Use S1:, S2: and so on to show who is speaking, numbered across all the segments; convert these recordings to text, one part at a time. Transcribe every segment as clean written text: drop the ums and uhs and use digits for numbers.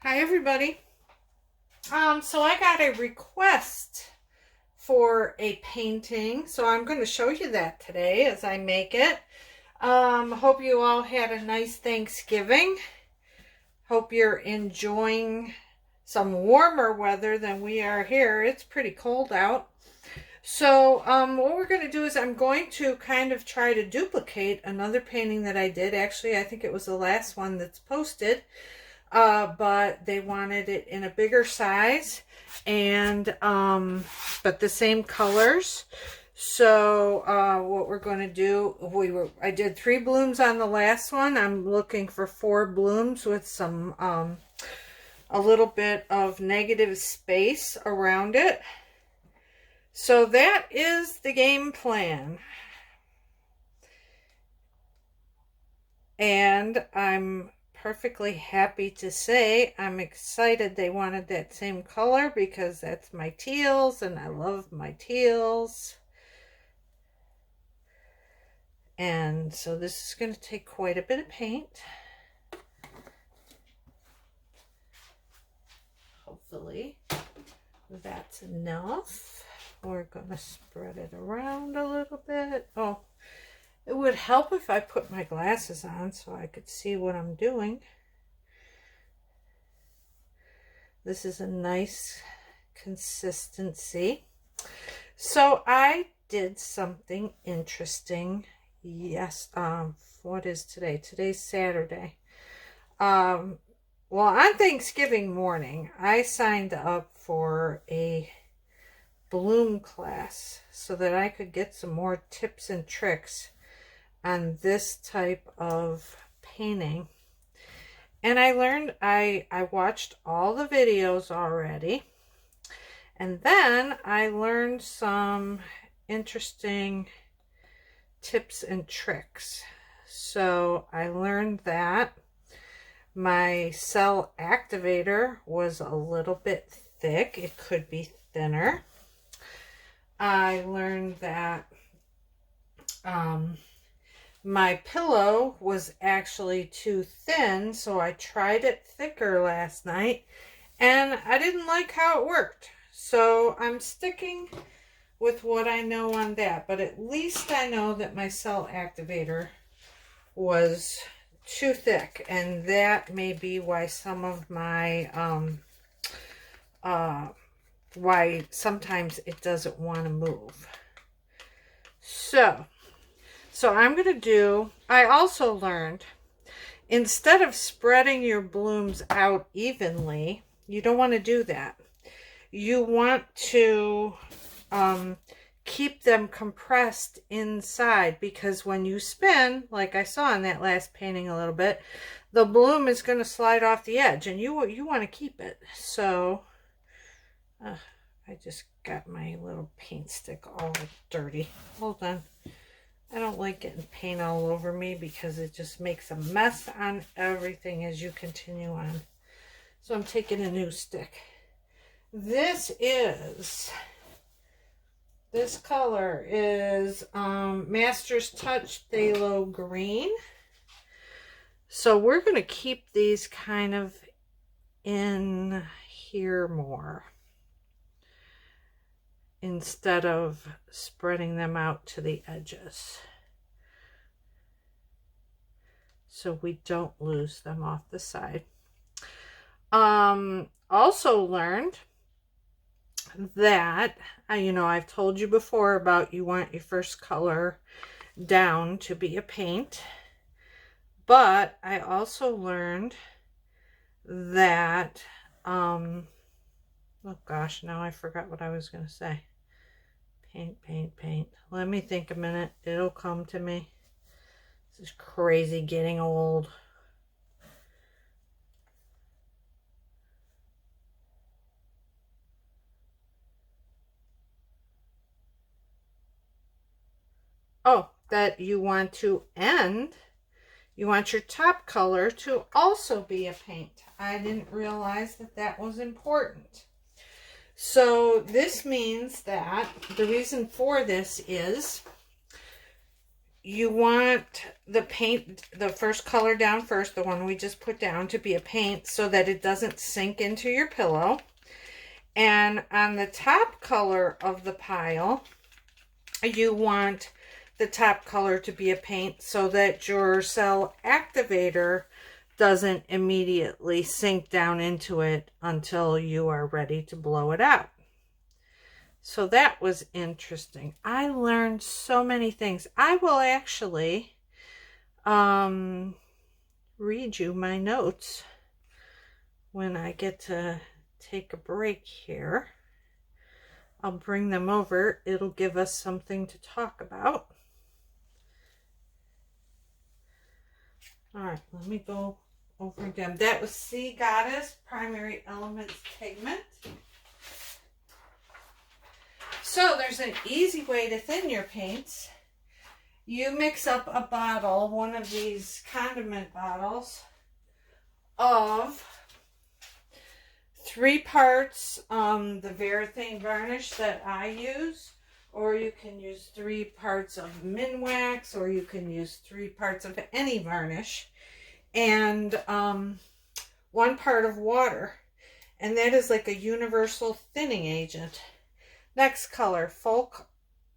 S1: Hi everybody. So I got a request for a painting, so I'm going to show you that today as I make it. Hope you all had a nice Thanksgiving. Hope you're enjoying some warmer weather than we are here. It's pretty cold out. So what we're going to do is I'm going to kind of try to duplicate another painting that I did. Actually, I think it was the last one that's posted. But they wanted it in a bigger size and but the same colors. So what we're going to do, I did 3 blooms on the last one. I'm looking for 4 blooms with some a little bit of negative space around it. So that is the game plan. And I'm perfectly happy to say I'm excited they wanted that same color because that's my teals and I love my teals. And so this is going to take quite a bit of paint. Hopefully that's enough. We're going to spread it around a little bit. Oh, it would help if I put my glasses on so I could see what I'm doing. This is a nice consistency. So I did something interesting. Yes, what is today? Today's Saturday. Well, on Thanksgiving morning, I signed up for a bloom class so that I could get some more tips and tricks on this type of painting. And I learned, I watched all the videos already, and then I learned some interesting tips and tricks. So I learned that my cell activator was a little bit thick. It could be thinner. I learned that my pillow was actually too thin, so I tried it thicker last night, and I didn't like how it worked. So I'm sticking with what I know on that, but at least I know that my cell activator was too thick, and that may be why some of my, why sometimes it doesn't want to move. So I'm going to do, I also learned, instead of spreading your blooms out evenly, you don't want to do that. You want to keep them compressed inside, because when you spin, like I saw in that last painting a little bit, the bloom is going to slide off the edge, and you want to keep it. So I just got my little paint stick all dirty. Hold on. I don't like getting paint all over me because it just makes a mess on everything as you continue on. So I'm taking a new stick. This color is Master's Touch Phthalo Green. So we're going to keep these kind of in here more, instead of spreading them out to the edges, so we don't lose them off the side. Also learned that, I've told you before about you want your first color down to be a paint, but I also learned that, oh gosh, now I forgot what I was going to say. Paint. Let me think a minute. It'll come to me. This is crazy getting old. Oh, that you want to end. You want your top color to also be a paint. I didn't realize that that was important. So this means that the reason for this is you want the paint, the first color down first, the one we just put down, to be a paint so that it doesn't sink into your pillow. And on the top color of the pile, you want the top color to be a paint so that your cell activator doesn't immediately sink down into it until you are ready to blow it out. So that was interesting. I learned so many things. I will actually read you my notes when I get to take a break here. I'll bring them over. It'll give us something to talk about. All right, let me go over them. That was Sea Goddess Primary Elements Pigment. So there's an easy way to thin your paints. You mix up a bottle, one of these condiment bottles, of 3 parts the Varathane varnish that I use, or you can use 3 parts of Minwax, or you can use 3 parts of any varnish, and 1 part of water, and that is like a universal thinning agent. Next color, Folk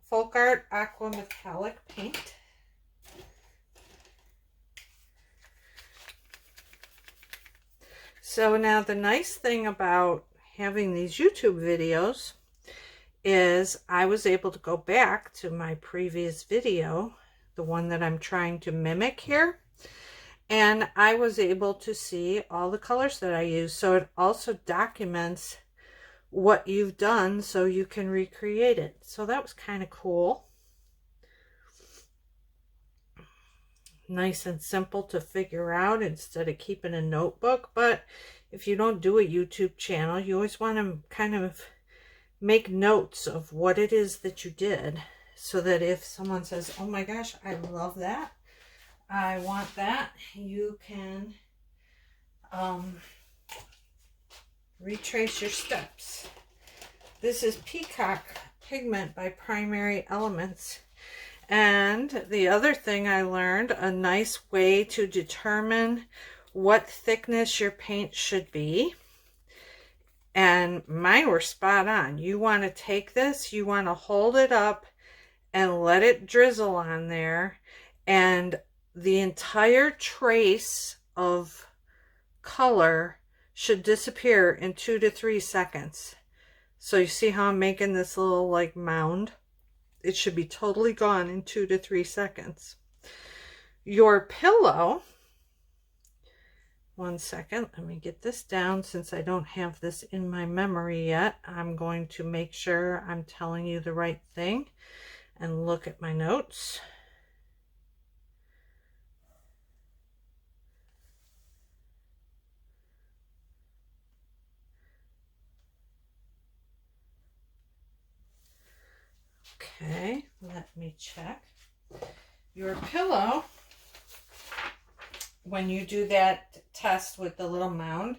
S1: Art Aqua Metallic paint. So now the nice thing about having these YouTube videos is I was able to go back to my previous video, the one that I'm trying to mimic here, and I was able to see all the colors that I use. So it also documents what you've done so you can recreate it. So that was kind of cool. Nice and simple to figure out instead of keeping a notebook. But if you don't do a YouTube channel, you always want to kind of make notes of what it is that you did, so that if someone says, oh my gosh, I love that, I want that, you can retrace your steps. This is Peacock Pigment by Primary Elements. And the other thing I learned, a nice way to determine what thickness your paint should be, and mine were spot on. You want to take this, you want to hold it up and let it drizzle on there, and the entire trace of color should disappear in 2 to 3 seconds. So you see how I'm making this little like mound? It should be totally gone in 2 to 3 seconds. Your pillow, one second, let me get this down. Since I don't have this in my memory yet, I'm going to make sure I'm telling you the right thing and look at my notes. Okay, let me check. Your pillow, when you do that test with the little mound,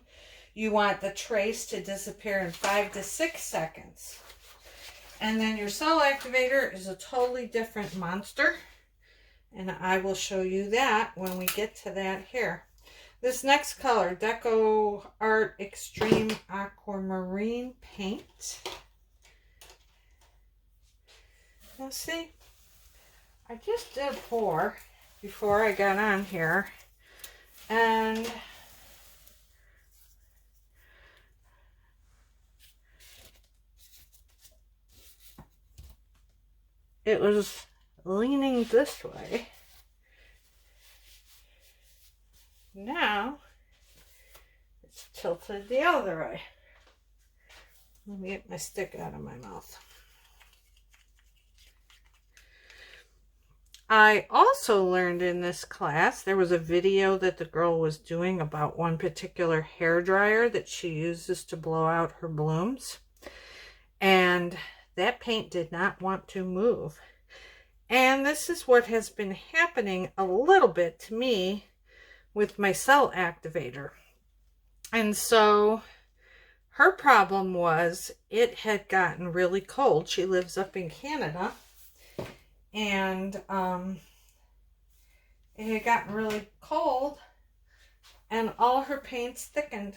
S1: you want the trace to disappear in 5 to 6 seconds. And then your cell activator is a totally different monster, and I will show you that when we get to that here. This next color, DecoArt Extreme Aquamarine paint. Now see, I just did a pour before I got on here, and it was leaning this way. Now it's tilted the other way. Let me get my stick out of my mouth. I also learned in this class, there was a video that the girl was doing about one particular hair dryer that she uses to blow out her blooms. And that paint did not want to move. And this is what has been happening a little bit to me with my cell activator. And so her problem was it had gotten really cold. She lives up in Canada. And it had gotten really cold and all her paints thickened.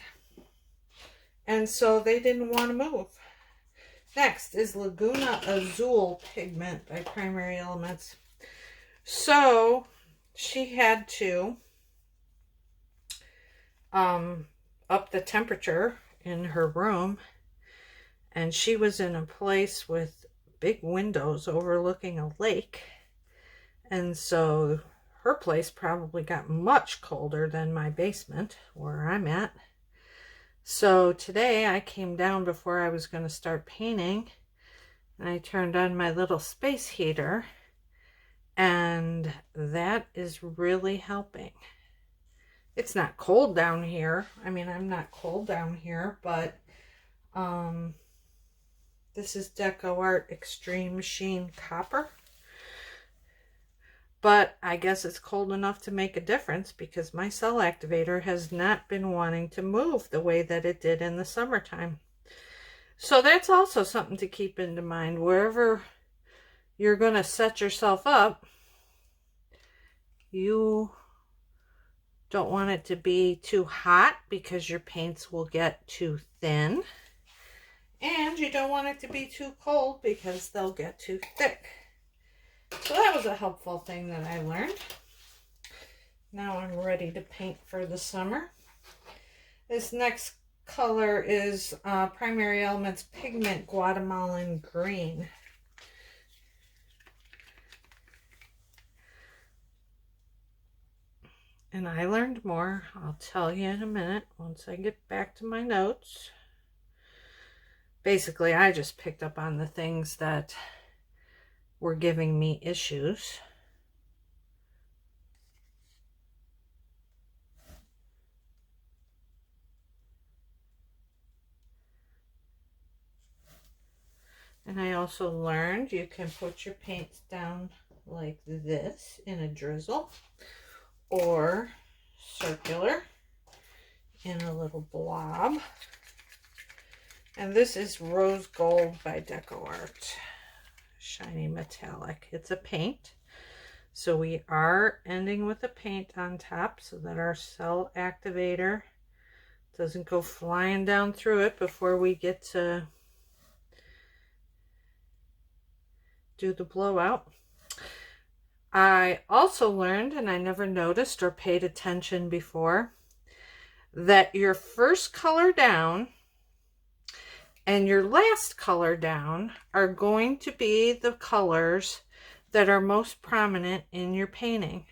S1: And so they didn't want to move. Next is Laguna Azul Pigment by Primary Elements. So she had to up the temperature in her room, and she was in a place with big windows overlooking a lake, and so her place probably got much colder than my basement where I'm at. So today I came down before I was going to start painting, and I turned on my little space heater, and that is really helping. It's not cold down here. I mean, I'm not cold down here, but this is DecoArt Extreme Sheen Copper. But I guess it's cold enough to make a difference because my cell activator has not been wanting to move the way that it did in the summertime. So that's also something to keep in mind. Wherever you're going to set yourself up, you don't want it to be too hot because your paints will get too thin. And you don't want it to be too cold because they'll get too thick. So that was a helpful thing that I learned. Now I'm ready to paint for the summer. This next color is Primary Elements Pigment Guatemalan Green. And I learned more. I'll tell you in a minute once I get back to my notes. Basically, I just picked up on the things that were giving me issues. And I also learned you can put your paints down like this in a drizzle, or circular in a little blob. And this is Rose Gold by DecoArt. Shiny metallic. It's a paint. So we are ending with a paint on top so that our cell activator doesn't go flying down through it before we get to do the blowout. I also learned, and I never noticed or paid attention before, that your first color down and your last color down are going to be the colors that are most prominent in your painting.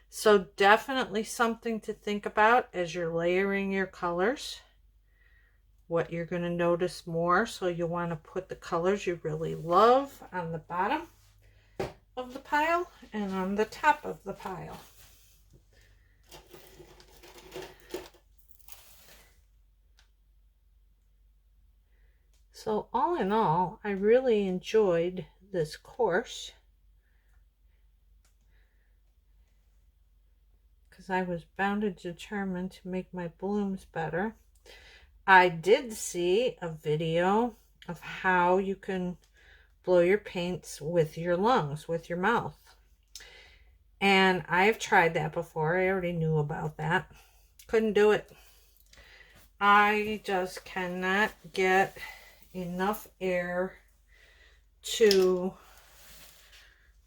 S1: So definitely something to think about as you're layering your colors, what you're going to notice more. So you want to put the colors you really love on the bottom of the pile and on the top of the pile. So all in all, I really enjoyed this course because I was bound and determined to make my blooms better. I did see a video of how you can blow your paints with your lungs, with your mouth. And I've tried that before. I already knew about that. Couldn't do it. I just cannot get enough air to,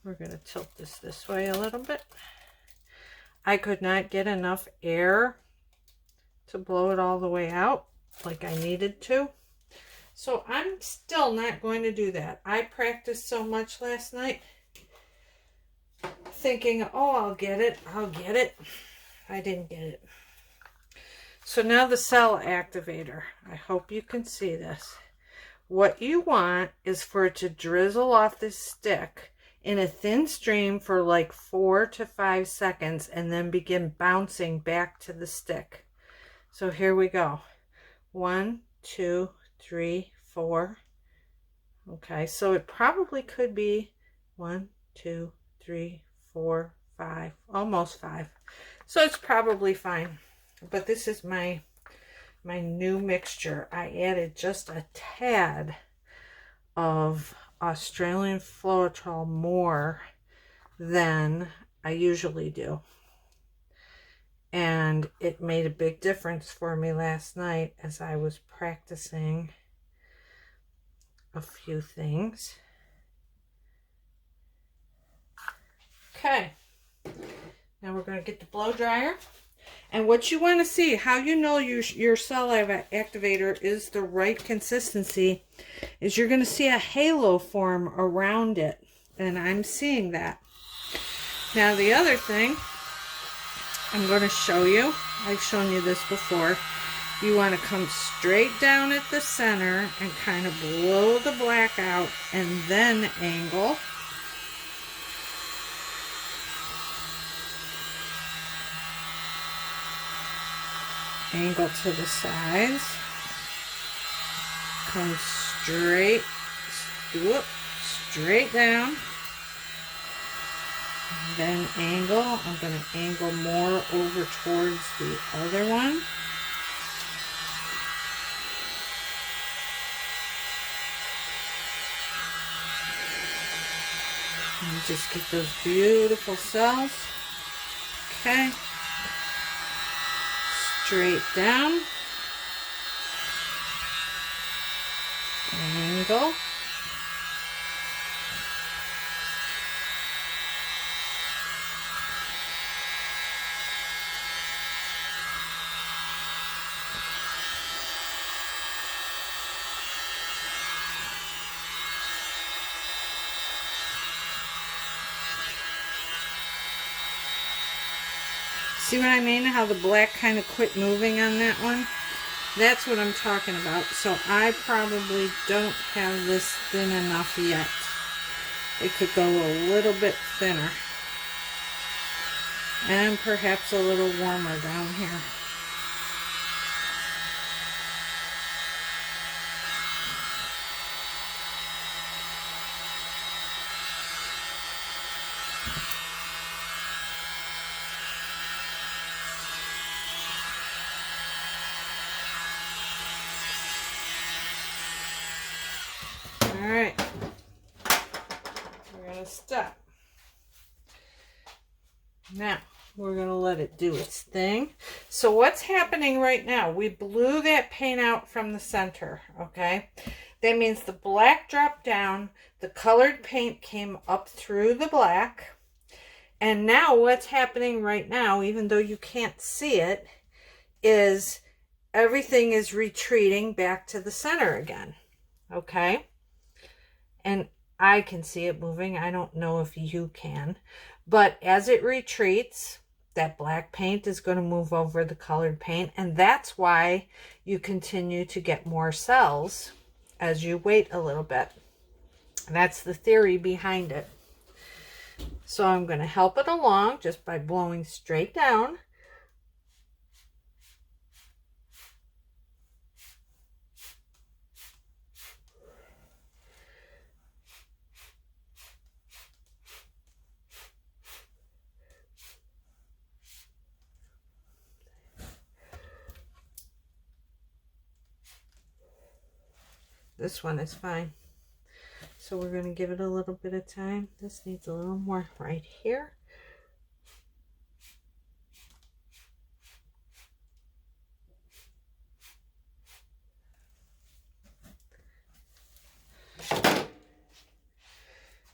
S1: we're going to tilt this way a little bit. I could not get enough air to blow it all the way out like I needed to. So I'm still not going to do that. I practiced so much last night thinking, oh, I'll get it. I didn't get it. So now the cell activator. I hope you can see this. What you want is for it to drizzle off this stick in a thin stream for like 4 to 5 seconds and then begin bouncing back to the stick. So here we go. 1, 2, 3, 4. Okay, so it probably could be 1, 2, 3, 4, 5, almost 5. So it's probably fine. But this is my new mixture. I added just a tad of Australian Floetrol more than I usually do. And it made a big difference for me last night as I was practicing a few things. Okay, now we're going to get the blow dryer. And what you want to see, how you know your cell activator is the right consistency, is you're going to see a halo form around it. And I'm seeing that. Now the other thing I'm going to show you, I've shown you this before, you want to come straight down at the center and kind of blow the black out and then angle. Angle to the sides. Come straight, straight down. And then angle. I'm going to angle more over towards the other one. And just get those beautiful cells. Okay. Straight down. Angle. See what I mean? How the black kind of quit moving on that one? That's what I'm talking about. So I probably don't have this thin enough yet. It could go a little bit thinner. And perhaps a little warmer down here. Alright, we're going to stop. Now, we're going to let it do its thing. So what's happening right now? We blew that paint out from the center, okay? That means the black dropped down, the colored paint came up through the black, and now what's happening right now, even though you can't see it, is everything is retreating back to the center again, okay? And I can see it moving. I don't know if you can. But as it retreats, that black paint is going to move over the colored paint. And that's why you continue to get more cells as you wait a little bit. That's the theory behind it. So I'm going to help it along just by blowing straight down. This one is fine. So we're going to give it a little bit of time. This needs a little more right here.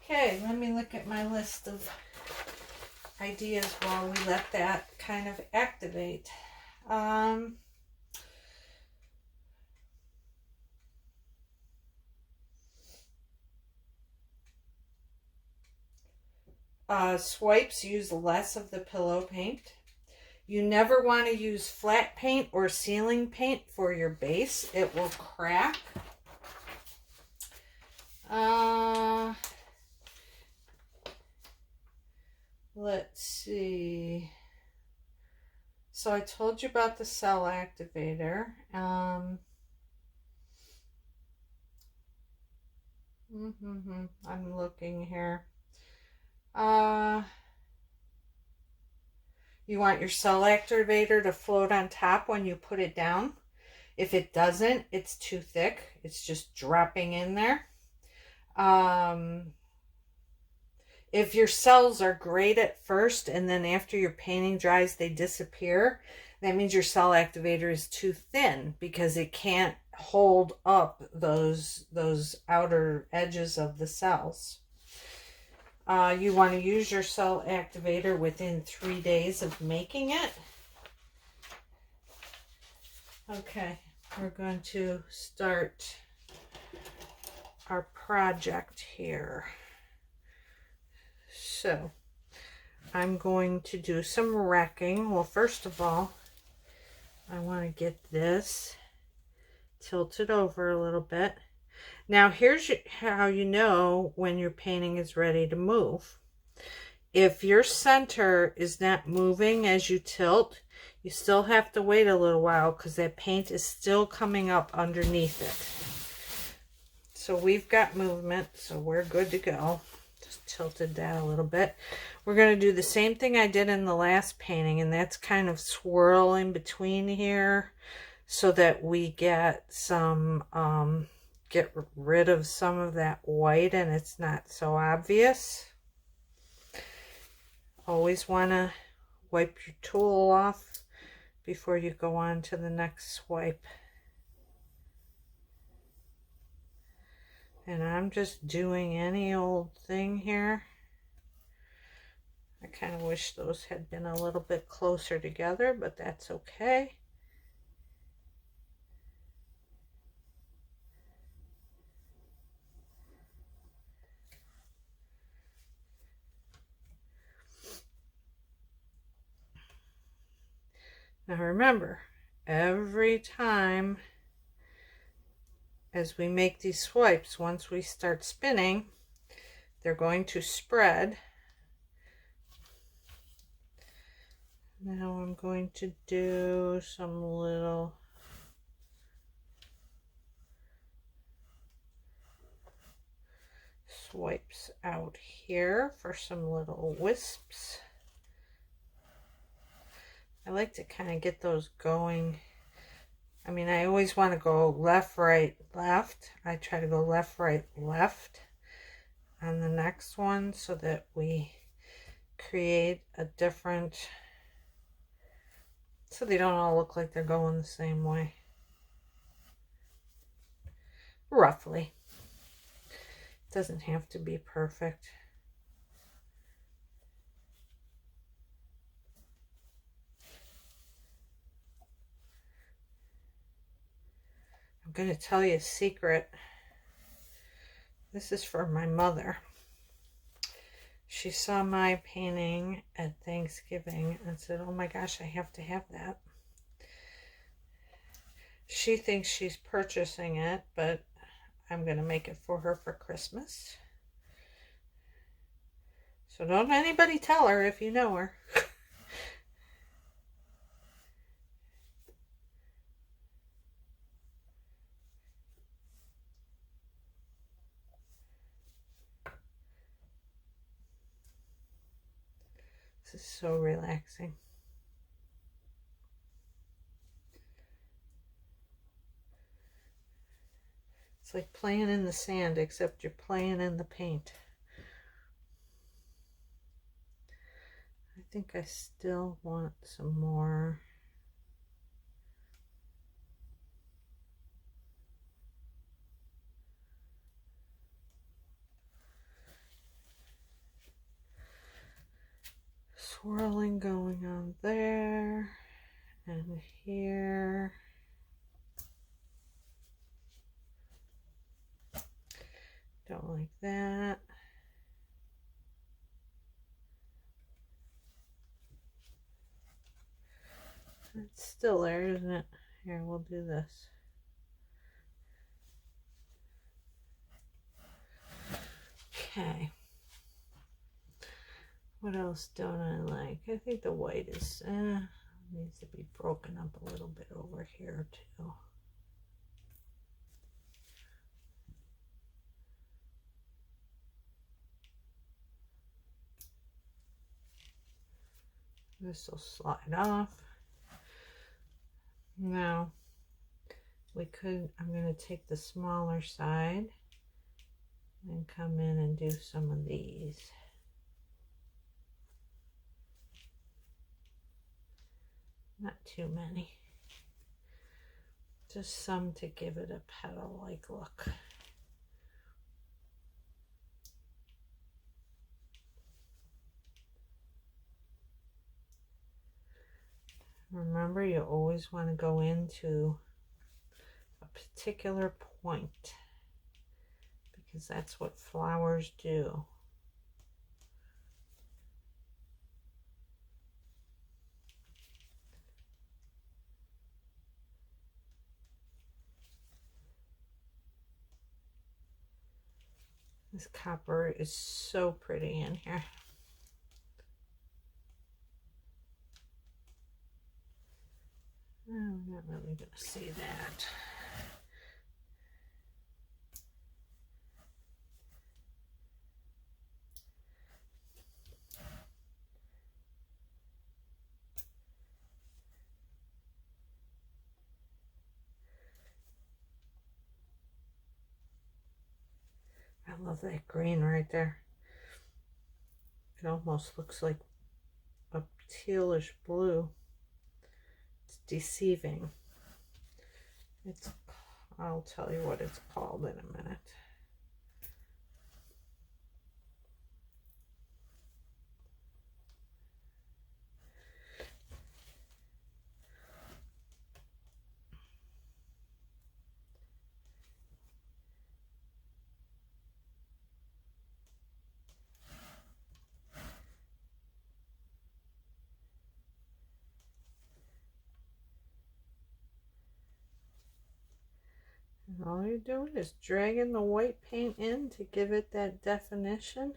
S1: Okay, let me look at my list of ideas while we let that kind of activate. Swipes use less of the pillow paint. You never want to use flat paint or ceiling paint for your base. It will crack. Let's see. So I told you about the cell activator. I'm looking here. You want your cell activator to float on top when you put it down. If it doesn't, it's too thick. It's just dropping in there. If your cells are great at first and then after your painting dries they disappear, that means your cell activator is too thin because it can't hold up those outer edges of the cells. You want to use your cell activator within 3 days of making it. Okay, we're going to start our project here. So, I'm going to do some wrecking. Well, first of all, I want to get this tilted over a little bit. Now, here's how you know when your painting is ready to move. If your center is not moving as you tilt, you still have to wait a little while because that paint is still coming up underneath it. So we've got movement, so we're good to go. Just tilted that a little bit. We're going to do the same thing I did in the last painting, and that's kind of swirling between here so that we get some, get rid of some of that white and it's not so obvious. Always want to wipe your tool off before you go on to the next swipe. And I'm just doing any old thing here. I kind of wish those had been a little bit closer together, but that's okay. Now remember, every time as we make these swipes, once we start spinning, they're going to spread. Now I'm going to do some little swipes out here for some little wisps. I like to kind of get those going. I mean, I always want to go left, right, left. I try to go left, right, left on the next one so that we create a different, so they don't all look like they're going the same way. Roughly. It doesn't have to be perfect. I'm going to tell you a secret. This is for my mother. She saw my painting at Thanksgiving and said, "Oh my gosh, I have to have that." She thinks she's purchasing it, but I'm going to make it for her for Christmas. So don't anybody tell her if you know her. This is so relaxing. It's like playing in the sand, except you're playing in the paint. I think I still want some more. Swirling going on there and here. Don't like that. It's still there, isn't it? Here, we'll do this. Okay. What else don't I like? I think the white is needs to be broken up a little bit over here too. This will slide off. Now I'm going to take the smaller side and come in and do some of these. Not too many. Just some to give it a petal-like look. Remember, you always want to go into a particular point because that's what flowers do. This copper is so pretty in here. Oh, I'm not really going to see that. I love that green right there. It almost looks like a tealish blue. It's deceiving. I'll tell you what it's called in a minute. And all you're doing is dragging the white paint in to give it that definition.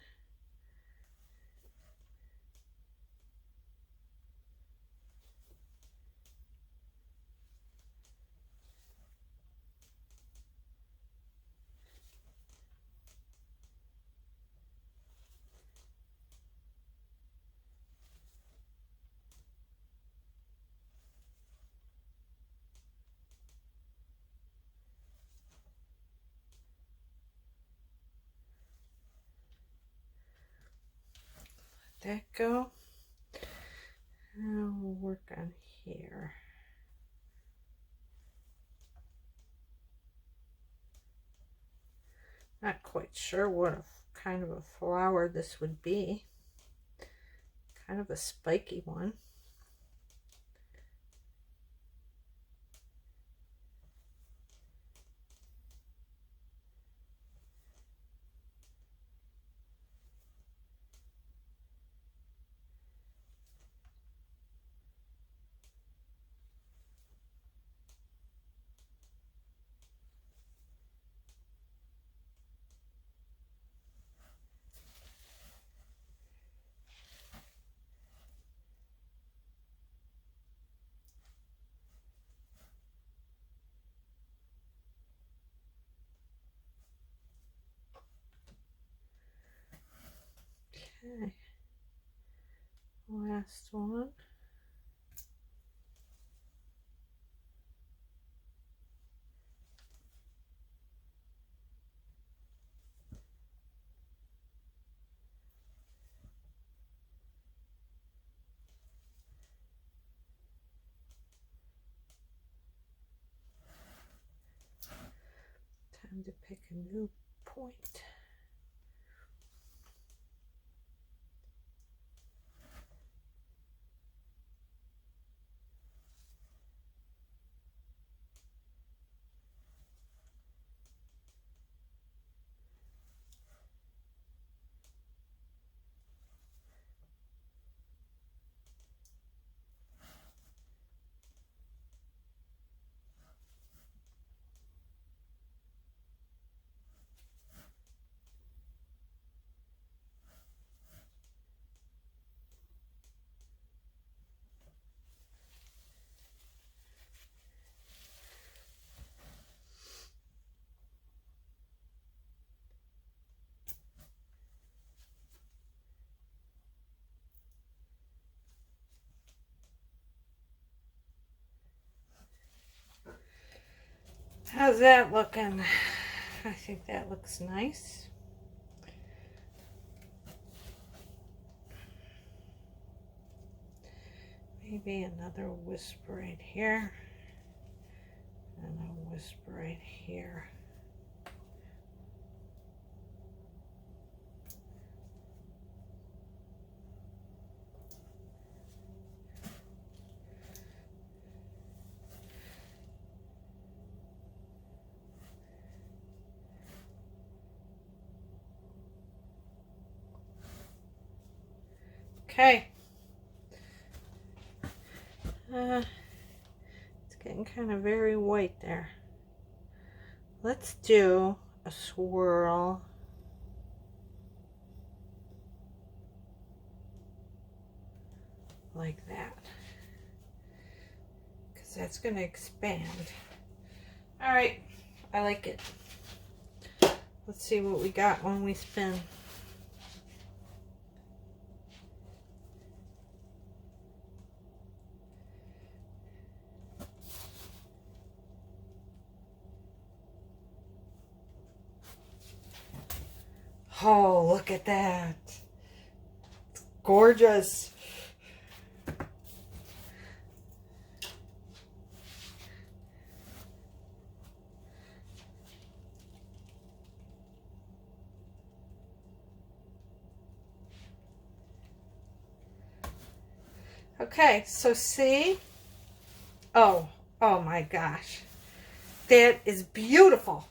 S1: Let that go. Now we'll work on here. Not quite sure what kind of a flower this would be. Kind of a spiky one. Okay, last one. Time to pick a new point. How's that looking? I think that looks nice. maybe another wisp right here. And a wisp right here. Okay. It's getting kind of very white there. Let's do a swirl. Like that. Because that's going to expand. All right. I like it. Let's see what we got when we spin. Oh, look at that. It's gorgeous. Okay, so see? Oh my gosh. That is beautiful.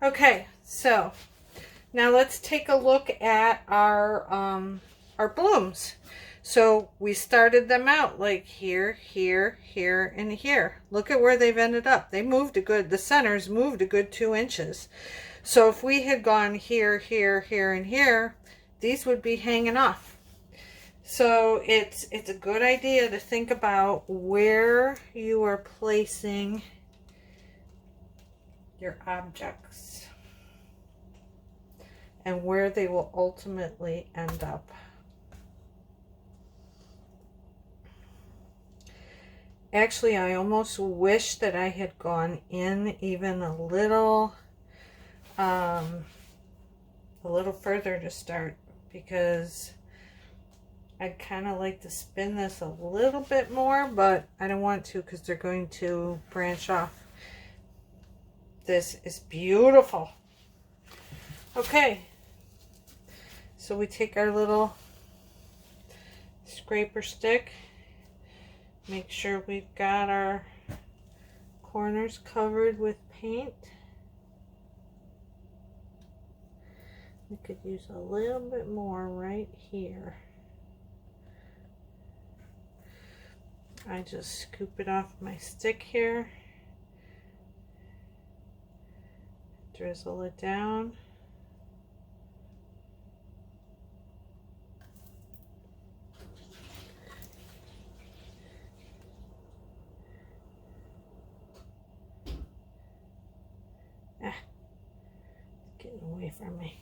S1: Okay, so now let's take a look at our blooms. So we started them out like here, here, here, and here. Look at where they've ended up. They moved a good, the centers moved a good 2 inches. So if we had gone here, here, here, and here, these would be hanging off. So it's a good idea to think about where you are placing your objects and where they will ultimately end up. Actually, I almost wish that I had gone in even a little further to start, because I'd kind of like to spin this a little bit more, but I don't want to because they're going to branch off. This is beautiful. Okay, so we take our little scraper stick, make sure we've got our corners covered with paint. We could use a little bit more right here. I just scoop it off my stick here, drizzle it down. Getting away from me.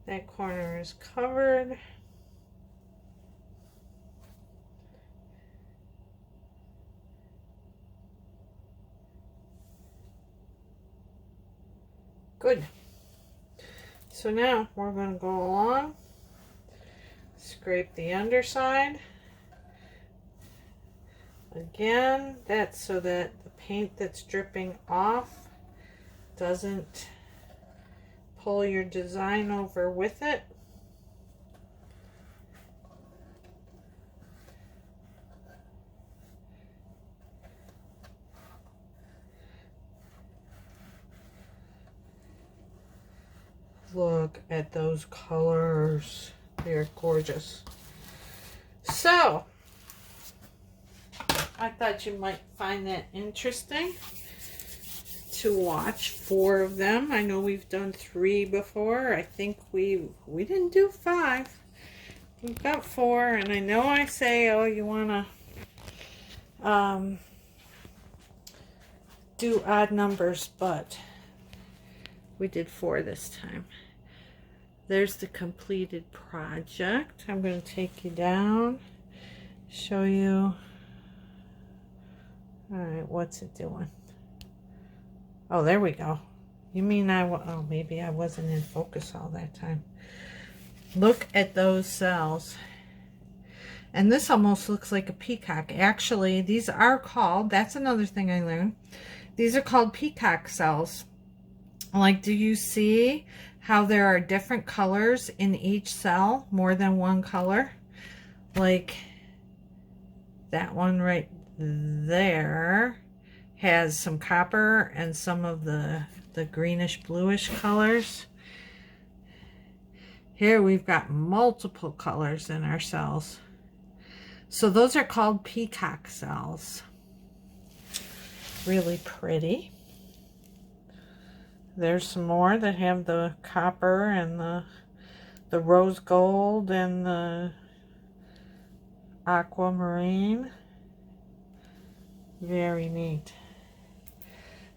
S1: That corner is covered. Good. So now we're going to go along, scrape the underside. Again, that's so that the paint that's dripping off doesn't pull your design over with it. Look at those colors. They're gorgeous. So, I thought you might find that interesting to watch 4 of them. I know we've done 3 before. I think we didn't do 5. We've got 4, and I know I say, oh, you want to do odd numbers, but we did 4 this time. There's the completed project. I'm going to take you down, show you. All right, what's it doing? Oh, there we go. You mean oh, maybe I wasn't in focus all that time. Look at those cells. And this almost looks like a peacock. Actually, these are called, that's another thing I learned, these are called peacock cells. Like, do you see how there are different colors in each cell, more than one color? Like that one right there has some copper and some of the greenish bluish colors. Here we've got multiple colors in our cells. So those are called peacock cells. Really pretty. There's some more that have the copper and the rose gold and the aquamarine. Very neat.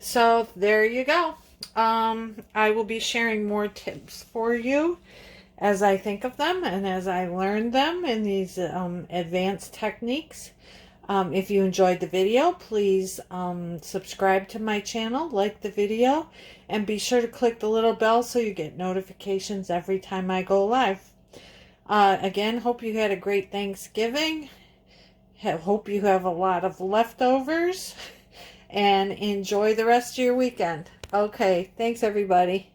S1: So there you go. I will be sharing more tips for you as I think of them and as I learn them in these advanced techniques. If you enjoyed the video, please subscribe to my channel, like the video, and be sure to click the little bell so you get notifications every time I go live. Again, hope you had a great Thanksgiving. Hope you have a lot of leftovers, and enjoy the rest of your weekend. Okay, thanks everybody.